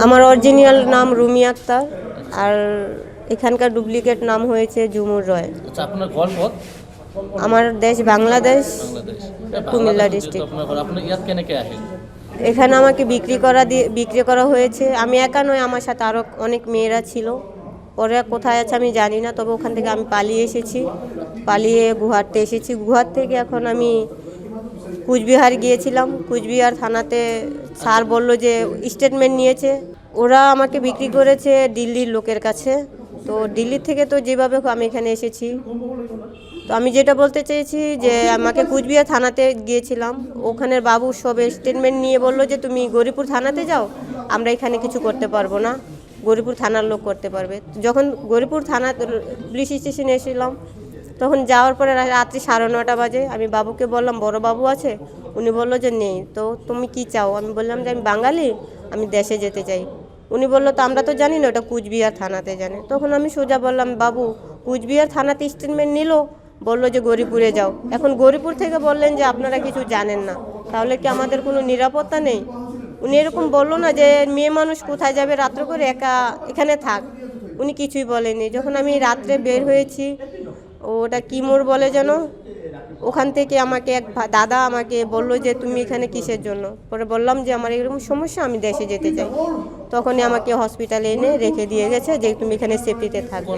আমার অরিজিনাল নাম রুমি আক্তার, আর এখানকার ডুপ্লিকেট নাম হয়েছে ঝুমুর রয়। আচ্ছা, আপনার ঘর কত? আমার দেশ বাংলাদেশ, বাংলাদেশ। কুমিল্লা ডিস্ট্রিক্ট। আপনার ইয়াত কেনেকে আহে? এখানে আমাকে বিক্রি করা হয়েছে। আমি একা নয়, আমার সাথে আরও অনেক মেয়েরা ছিল। ওরা কোথায় আছে আমি জানি না, তবে ওখান থেকে আমি পালিয়ে এসেছি, পালিয়ে গুয়াহাটি এসেছি। গুয়াহাটি থেকে এখন আমি কুচবিহার গিয়েছিলাম। কুচবিহার থানাতে স্যার বলল যে স্টেটমেন্ট নিয়েছে। ওরা আমাকে বিক্রি করেছে দিল্লির লোকের কাছে। তো দিল্লি থেকে তো যেভাবে হোক আমি এখানে এসেছি। তো আমি যেটা বলতে চেয়েছি যে আমাকে কুচবিহার থানাতে গিয়েছিলাম, ওখানের বাবু সব স্টেটমেন্ট নিয়ে বললো যে তুমি গৌরীপুর থানাতে যাও, আমরা এখানে কিছু করতে পারবো না, গৌরীপুর থানার লোক করতে পারবে। যখন গৌরীপুর থানা পুলিশ স্টেশনে এসেছিলাম, তখন যাওয়ার পরে রাত্রি 9:30 বাজে আমি বাবুকে বললাম বড় বাবু আছে? উনি বললো যে নেই। তো তুমি কি চাও? আমি বললাম যে আমি বাঙালি, আমি দেশে যেতে চাই। উনি বললো তো আমরা তো জানি না, ওটা কুচবিহার থানাতে জানে। তখন আমি সোজা বললাম বাবু, কুচবিহার থানাতে স্টেটমেন্ট নিল, বললো যে গৌরীপুরে যাও। এখন গৌরীপুর থেকে বললেন যে আপনারা কিছু জানেন না, তাহলে কি আমাদের কোনো নিরাপত্তা নেই? উনি এরকম বললো না যে মেয়ে মানুষ কোথায় যাবে রাত্র করে একা, এখানে থাক। উনি কিছুই বলেনি। যখন আমি রাত্রে বের হয়েছি, ওটা কি মোড় বলে যেন, ওখান থেকে আমাকে এক দাদা আমাকে বললো যে তুমি এখানে কিসের জন্য? পরে বললাম যে আমার এরকম সমস্যা, আমি দেশে যেতে চাই। তখনই আমাকে হসপিটালে এনে রেখে দিয়ে গেছে যে তুমি এখানে সেফটিতে থাকবে।